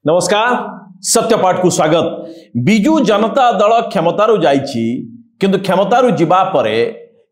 नमस्कार सत्यपाठ को स्वागत। बिजु जनता दल क्षमतारू जाइछि किंतु क्षमतारू जिबा परे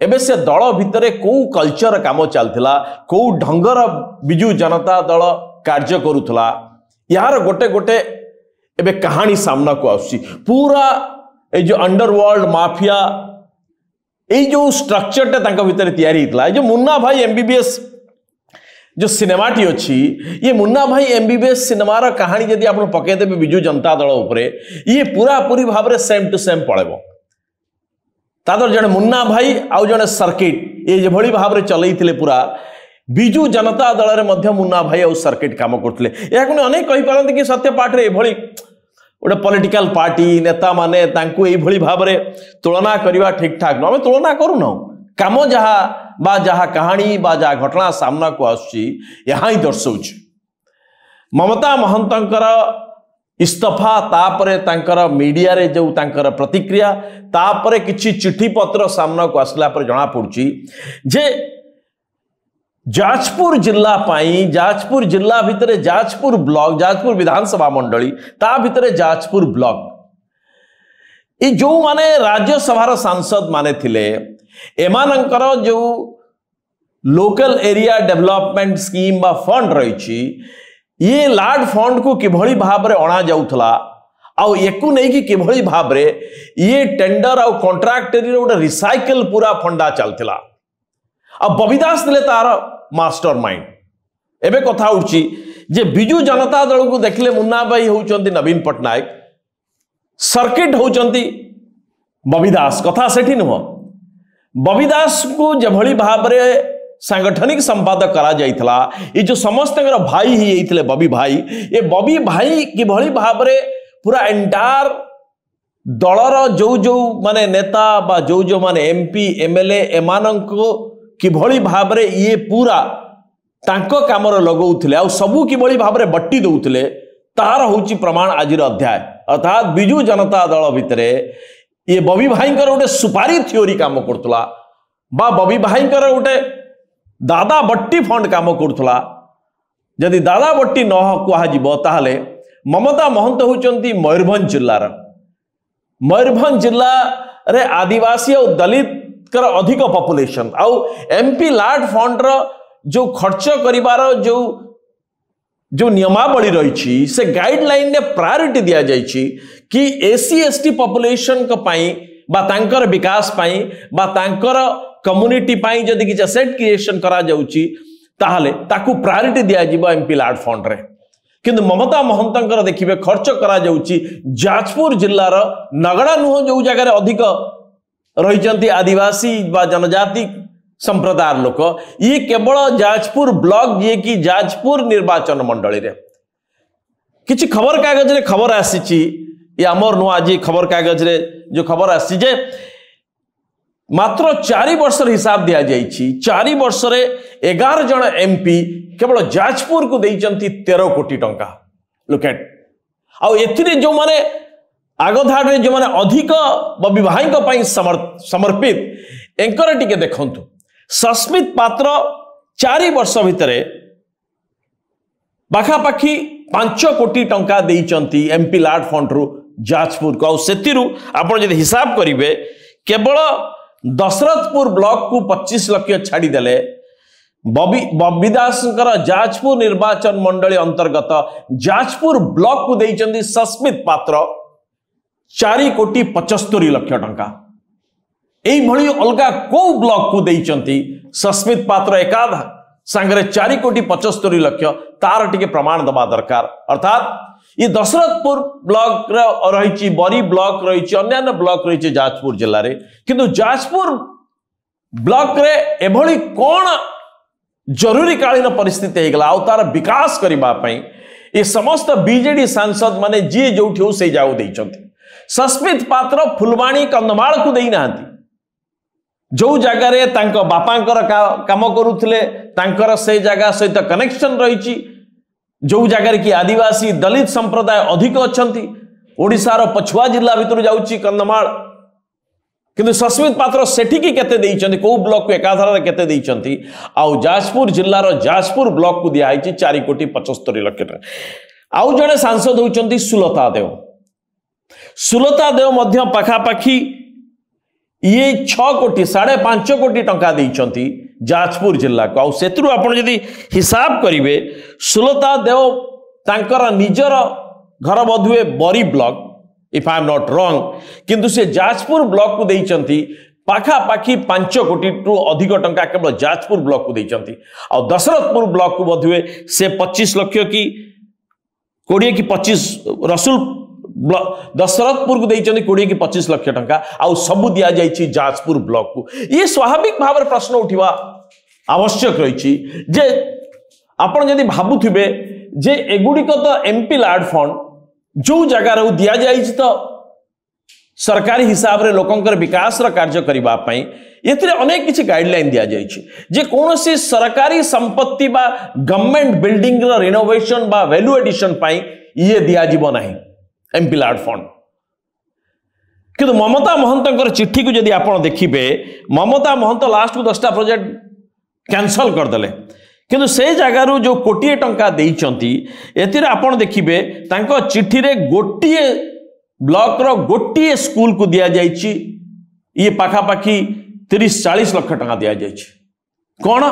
एबे से दल भितरे को कल्चर काम चलथिला को ढंगर बिजु जनता दल कार्य करूथला यार गोटे गोटे एबे कहानी सामना को आसी। पूरा ए जो अंडरवर्ल्ड माफिया ए जो स्ट्रक्चर टे तांका भितरे तयारी हितला। जो मुन्ना भाई एमबीबीएस जो सिनेमाटी अच्छी ये मुन्ना भाई एमबीबीएस सिनेमार कहानी जदि आप पकईदेवे बिजु जनता दल उपरे ये पूरा पूरी भाव में सेम टू सेम पड़ेब। तादर जड़े मुन्ना भाई आउ जड़े सर्किट ये भली भाव में चलते पूरा बिजु जनता दल में मुन्ना भाई आउ सर्किट काम करते या अनेक कहीपारती कि सत्यपाठ ये गोटे पॉलिटिकल पार्टी नेता माने भली भाव में तुलना करवा ठीक ठाक न आम तुलना करूना काम जहा बा जहा कहानी बा जहा घटना सामना को आसुची यहाँ ही दर्शाउछ। ममता महंतंकर इस्तफा तापरे तांकर मीडिया रे जो तांकर प्रतिक्रिया तापरे किछि चिट्ठी पत्र सामना को आसला पर जणा पड़ुची जे जाजपुर जिला पाई जाजपुर जिला भितरे जाजपुर ब्लॉक जाजपुर विधानसभा मंडली ता भितरे जाजपुर ब्लॉक ये जो माने राज्यसभा सांसद माने थिले एमानंकर जो लोकल एरिया डेवलपमेंट स्कीम बा फंड रही ये लाड फंड को किभली भाव में अणा जाउथला आउ एकु नहीं कि किभली भाव में ये टेंडर आउ कॉन्ट्रैक्टरी गोटे रिसाइकल पूरा फंडा चलथिला। अब बबीदास दिले तार मास्टर माइंड एबे कथा उठी जे बिजु जनता दल को देखले मुन्ना भाई होउचंती नवीन पटनायक सर्किट होउचंती बबीदास कथा सेठी नुह। बबीदास को जभली भाव में सांगठनिक संपादक करा जाइथला ये जो समस्त भाई ही थे बबी भाई ये बबी भाई किभली भाव में पूरा एंटायर दलर जो जो माने नेता बा जो जो माने एमपी एमएलए एमानंको किभली भाव में ये पूरा तांको कामर लगौथिले आ सबू किभली भाव में बट्टी दउथिले तार होची प्रमाण आजिर अध्याय। अर्थात बिजु जनता दल भितरे ये बबी भाई गोटे सुपारी थ्योरी काम करतला बा बबी भाई गोटे दादा बट्टी फंड काम करतला। जदि दादा बट्टी न कह ताहले ममता महंत होउचंती मयूरभंज जिल्लार मयूरभंज जिल्ला रे आदिवासी और दलित कर अधिक पॉपुलेशन आउ एमपी लाड फंड रो जो खर्च करिवार जो नियमावली रही से गाइडलाइन ने प्रायोरिटी दिया जाइछि कि एसी एसटी पॉपुलेशन को पाई बा तांकर विकास पाई बा तांकर कम्युनिटी पाई जदि किछ सेट क्रिएशन करा जाउछि ताहले ताकू प्रायोरिटी दिया जिवो एमपी लाड फंड रे। किंतु ममता महंतंकर देखिबे खर्च करा जाउछि जाजपुर जिल्लार नगड़ा नुह जो जगह अधिक रहिचंती आदिवासी बा जनजाति संप्रदाय लोक ये केवल जाजपुर ब्लॉक जे कि जाजपुर निर्वाचन मंडली रे किछि खबर कागज रे खबर आसीछि ये आमर नु आज खबर कागज रे जो खबर आसी जे मात्र 4 वर्ष हिसाब दिया जाइछि 4 वर्ष रे 11 जन एमपी केवल जाजपुर को देइचंती 13 कोटी टंका। लुक एट आ एथिरे जो माने आगधाड़ रे जो माने अधिक बबी भाई को पई समर्पित एंकर टिके देखंतु सस्मित पात्र 4 वर्ष भितरे पाखापाखी 5 कोटी टंका देइचंती एमपी लाड फंड रु जाजपुर को सेतिरु आपण जदि हिसाब करिवे केवल दशरथपुर ब्लॉक को 25 लाख छाड़ी देले बबीदास जाजपुर निर्वाचन मंडली अंतर्गत जाजपुर ब्लॉक को देइचंती सस्मित पात्र 4 कोटी 75 लाख टंका। एई भली अलगा को ब्लॉक को देइचंती सस्मित पात्र एकाध सांगरे 4 कोटी 75 लाख तार टिके प्रमाण दबा दरकार। अर्थात ये दशरथपुर ब्लॉक रही बरी ब्लॉक रही अन्य ब्लॉक रही जाजपुर जिले में किंतु जाजपुर ब्लॉक रे एभली कौन जरूरी कालीन परिस्थिति होगला आ तार विकास करने ये समस्त बीजेडी सांसद माने जी जो से जाऊ देइचंती सस्मित पात्र फुलवाणी कंधमाल को देना जो जगार बापांकर काम करुले तांकर से जगह सहित कनेक्शन रही जो जगार कि आदिवासी दलित संप्रदाय अधिक अच्छी ओडिशार पछुआ जिला भितर जाउची कंधमाल किंतु सस्मित पात्र सेठिकी केते देइचंती को ब्लॉक को एकाधार केते देइचंती आउ जाजपुर जिल्लार जाजपुर ब्लॉक को दिया 4 कोटी 75 लाख टका। आउ जड़े सांसद होउचंती सुलता देव। सुलता देव मध्य पाखापाखी ये 6 कोटी 5.5 कोटी टंका देइचंती जाजपुर जिला को। सेतु आपण यदि हिसाब करिवे सुलता देव तांकर निजर घर बधुए बरी block if I am not wrong, किंतु से जाजपुर ब्लॉक को देइचंती पाखापाखी 5 कोटी टू अधिक टंका केवल जाजपुर ब्लॉक को देइचंती। आ दशरथपुर ब्लॉक को बधुए से 25 लाख की 20 की 25 रसुल दशरथपुर को देइचंती 20 की 25 लाख टंका आ सब दिया जाइछि जाजपुर ब्लॉक को। ये स्वाभाविक भाव में प्रश्न उठिवा आवश्यक रही जे आपण यदि भाबुथिबे जे एगुड़िक तो एमपी लाड फंड जो जगार दिया जाइछि तो सरकारी हिसाब रे लोकंकर विकास रा कार्य करिबा पई एथिरे अनेक किछि गाइडलाइन दिया जाइछि जे कोनोसी सरकारी संपत्ति बा गवर्नमेंट बिल्डिंग रा रिनोवेशन बा वैल्यू एडिशन पई ये दिया जीवो नाही एमपी लाड फंड। किंतु ममता महंत चिट्ठी को जदि आपण देखिबे ममता महंत लास्ट को 10टा प्रोजेक्ट कैंसल कर देले, किंतु से जगार जो कोटिए टंका देइचंती एथिरे आपण देखिबे तांको चिट्ठी रे गोटिए ब्लॉक रो गोटिए स्कूल को दिया जाइछि ये पाखापाखी 30-40 लाख टंका दिया जाइछि। कौन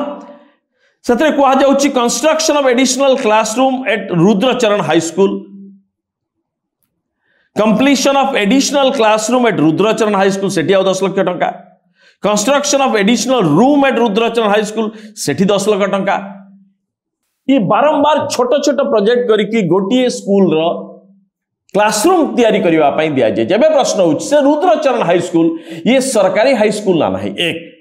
से कह जाउछि construction of additional classroom at Rudracharan high school, completion of additional classroom at Rudracharan high school सेठी 10 लाख टंका, construction of additional room at Rudracharan high school सेठी 10 लाख टंका। ये बारंबार छोट छोट प्रोजेक्ट करिकी गोटिए स्कूल रो क्लासरूम तैयारी करबा पई दिया जाय। जेबे प्रश्न होछ से रुद्रचरण हाई स्कूल ये सरकारी हाई स्कूल ना नहीं एक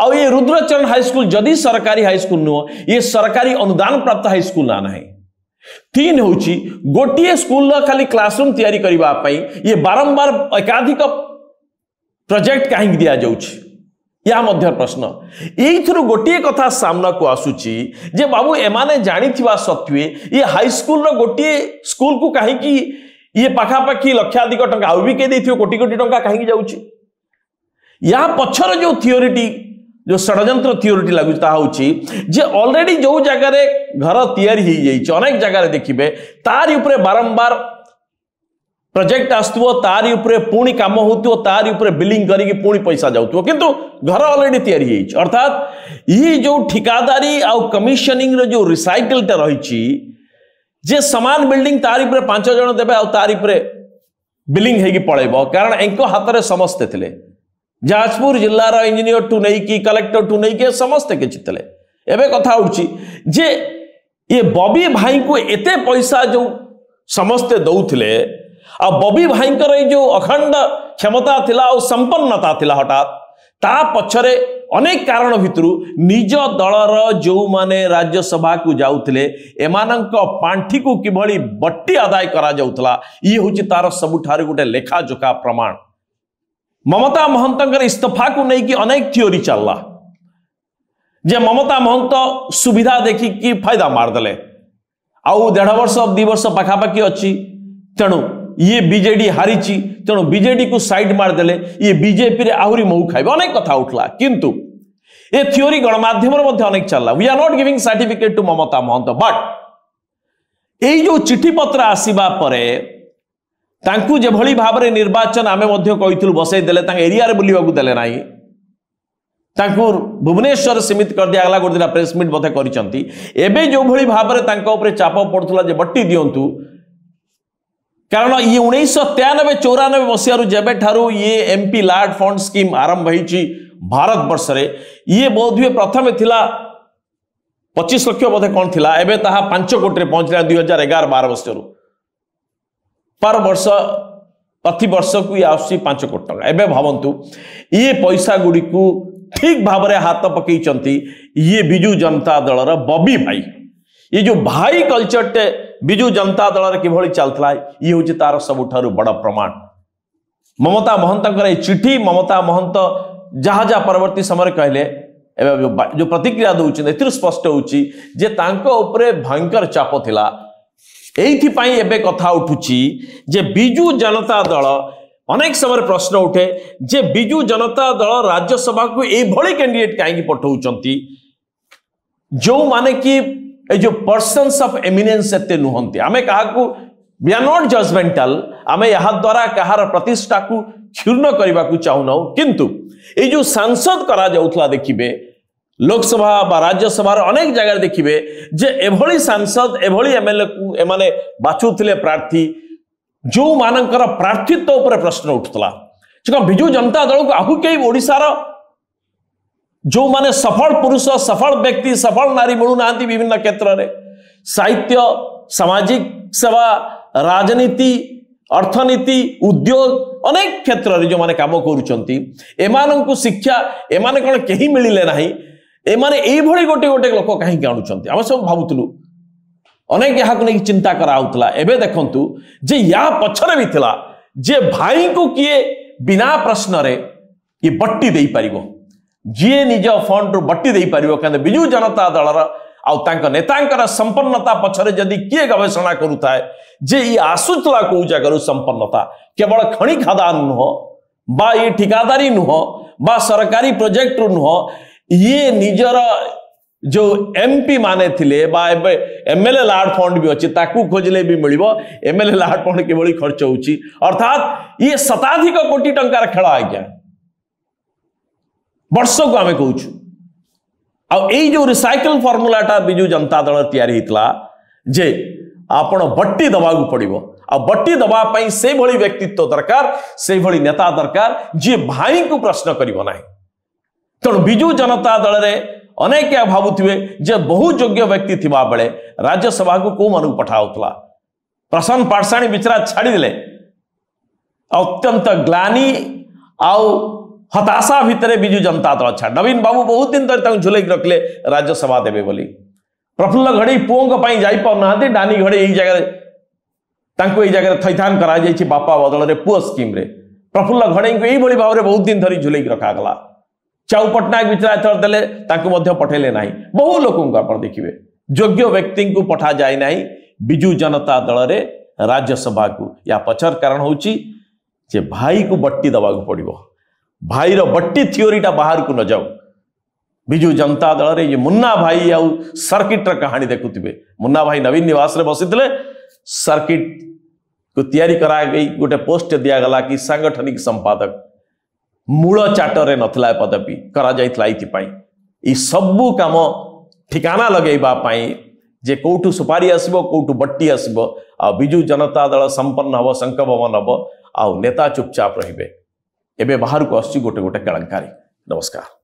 आ ये रुद्रचरण हाई स्कूल जदि सरकारी हाई स्कूल नुह ये सरकारी अनुदान प्राप्त हाई स्कूल ना नहीं। 3 होची गोटिए स्कूल खाली क्लासरूम तैयारी करबा पई ये बारंबार एकाधिक प्रोजेक्ट काहे दिया जाउछि या मध्य प्रश्न। एइथरु गोटिए कथा सामना को आसुची जे बाबू एमाने जानिथिबा सत्वे ये हाई स्कूल रो गोटिए स्कूल को काहे की ये पाखापाखी लक्षाधिक टंका आउ भी के देथियो कोटी कोटी टंका काहे जाउछि। या पछर जो थियोरिटी जो षडयंत्र थियोरिटी लागुछि ता होछि जे ऑलरेडी जो जगह रे घर तैयारी ही जाइछि अनेक जगह रे देखिबे तारि ऊपर बारंबार प्रोजेक्ट आस्तुओ तारि ऊपर पुणी काम होतुओ तारि ऊपर बिलिंग करिके पुणी पैसा जाउतुओ किंतु घर ऑलरेडी तैयारी जाइछि। अर्थात ये जो ठिकादारी आ कमिशनिंग रे जो रिसाइकल ता रहिछि जे समान बिल्डिंग तारि ऊपर 5 जण देबे आ तारि ऊपर बिलिंग हेगी पळेबो कारण एंको हाथ रे समस्त थिले जाजपुर जिल्ला रा इंजीनियर टू नै की कलेक्टर टू नै के समस्त के चितले। एबे कथा उछि जे ये बॉबी भाई को एते पैसा जो समस्त दउथिले आ बॉबी भाईंकर जो अखंड क्षमता थिला और संपन्नता थिला हठात ता पछरे अनेक कारण भितरु निज दलर जो माने राज्यसभा को जाउथिले एमानंक पांठी को किभली बट्टी आदाय करा जाउथला ये होची तार सबुठारे गोटे लेखा जोखा प्रमाण। ममता महंतंकर इस्तीफा को नहीं कि अनेक थियोरी चलला जे ममता महंत सुविधा देखी कि फायदा मारदेले आउ 1.5 वर्ष 2 वर्ष पाखापाखी अच्छी तेणु ये बीजेडी हारिची तेणु बीजेडी को साइड मारदेले ये बीजेपी रे आहुरी महू खाइबे अनेक कथा उठला किंतु ये थियोरी गणमाध्यम रे अनेक चलला। We are not giving certificate to Mamata Mahant but एई जो चिठी पत्र आसीबा परे तांकु जे भली भाव रे निर्वाचन आमे मध्य कहितलु बसै देले तांग एरिया रे बुलिबाकू देले नाही तांकु भुवनेश्वर सीमित कर दिया गला गोदिना प्रेस मीट बथे करिसंती एबे जो भली भाव रे तांका ऊपर चाप पड़थुला जे बट्टी दियंतु कारण ये 1993-94 मसीह जेबे ठारू ये एमपी लाड फंड स्कीम आरंभ होईची भारत वर्ष रे ये बोधवे प्रथम थिला 25 लाख बोधे कौन थिला एबे ताहा 5 कोटी रे पहुंचला 2011-12 वर्ष रु पर वर्ष प्रति वर्ष को ये आसी 5 कोटी टका। एबे भावंतु ये पैसा गुडी को ठीक भाव रे हाथ पकई चंती ये बिजू जनता दल रा बॉबी भाई ये जो भाई कल्चर टे बिजू जनता दल रे किभली चलथला ये होची तार सबुठारु बड़ प्रमाण। ममता महंतकर चिठी ममता महंत जहा जहा परवर्ती समय कहले जो प्रतिक्रिया दउछि एतिर स्पष्ट होछि जे तांको ऊपर भयंकर चाप थिला। एइथि पई एबे कथा उठुछि जे बिजू जनता दल अनेक समय प्रश्न उठे जे बिजू जनता दल राज्यसभा को एई भली कैंडिडेट काहे पठौचंती जो माने कि ए जो पर्सन्स ऑफ एमिनेंस एते नुहंती आमे काहाकू वी आर नॉट जजमेंटल आमे यहाँ द्वारा कहार प्रतिष्ठा को क्षुण्ण करने को चाहूना किंतु ये जो सांसद करा जाउथला देखिबे लोकसभा बा राज्यसभा अनेक जगह देखिबे जे एभली सांसद एभली एमएलए को एमाने बाछुथिले प्रार्थी जो मानकर प्रार्थीत्व उपर प्रश्न उठुतला बिजु जनता दल को आहु कई ओडिशार जो माने सफल पुरुष सफल व्यक्ति सफल नारी मिलूना विभिन्न क्षेत्र में साहित्य सामाजिक सेवा राजनीति अर्थनीति उद्योग अनेक क्षेत्र में जो माने काम करूँ शिक्षा एमाने कौन कहीं मिले ना एमाने एभली गोटे गोटे लोक कहीं आणुचंती आम सब भावुलु अनेक यहाँ नहीं चिंता कराउतला एबे देखंतु जे या पछरे भी थिला जे भाई को किए बिना प्रश्न रे ये बट्टी दे पारिबो जी निज फंड रु बट्टी दे पारिबो कारण बिजु जनता दलर आउ तांका नेतांकर संपन्नता पछरे जदि किए गवेषणा करूथाए जे ये आसुतला को जगह संपन्नता केवल खणी खदान नुह बा ये ठिकादारी नुह बा सरकारी प्रोजेक्ट रु नुह ये निजर जो एमपी माने थिले बा एमएलए लार्ड फंड भी अच्छी ताकू खोजले भी मिलिबो एमएलए लार्ड फंड केवल खर्च होउची अर्थात ये शताधिक कोटी टंकार खेल आज्ञा वर्ष को आमे कहूछु आ एई जो रिसाइकल फॉर्मूलाटा बिजु जनता दल तैयारी हितला जे आपण बट्टी दबागु पड़िबो आ बट्टी दबा पई से भली व्यक्तित्व दरकार से भली नेता दरकार जे भाई को प्रश्न करिवो नाही तेणु बिजु जनता दल रे अनेक भावुवे जे बहु योग्य व्यक्ति थिबा बेले राज्यसभा को कौ मन पठाउतला प्रसन्न पाठशाणी बिचरा छाड़ीदे अत्यंत ग्लानी आउ हताशा भितर बिजु जनता दल छाड़ नवीन बाबू बहुत दिन तक झुले रखले राज्यसभा देवे बोली प्रफुल्ल घड़ी पुओं पर जाई पाना डानी घड़ी यही जगह थैथान करा बापा बदल पुओ स्कीम रे प्रफुल्ल घड़ी को यही भाव में बहुत दिन धरी झुले रखागला चाऊ पट्टनायक विचरा देले पठेले ना बहु लोक आप देखिए योग्य व्यक्ति को पठा जाए ना बिजु जनता दल रे राज्यसभा को या पचर कारण होची जे भाई को बट्टी दबा पड़ो भाई रो बट्टी थियोरीटा बाहर को न जाऊ बिजु जनता दल रे ये मुन्ना भाई आउ सर्किट कहानी देखुथिबे मुन्ना भाई नवीन निवास रे बसितले सर्किट को तैयारी करा गई गोटे पोस्ट दिया गला कि सांगठनिक संपादक मूल चाटर नथिला पदवी करा जाइतला ई सबु काम ठिकाना लगेबा पाई जे कोठु सुपारी आसीबो कोठु बट्टी आसीबो आ बिजु जनता दल संपन्न हबो संक भवन हबो आ नेता चुपचाप रहिबे एबे बाहर को आसी गोटे गोटे केळंकारी नमस्कार।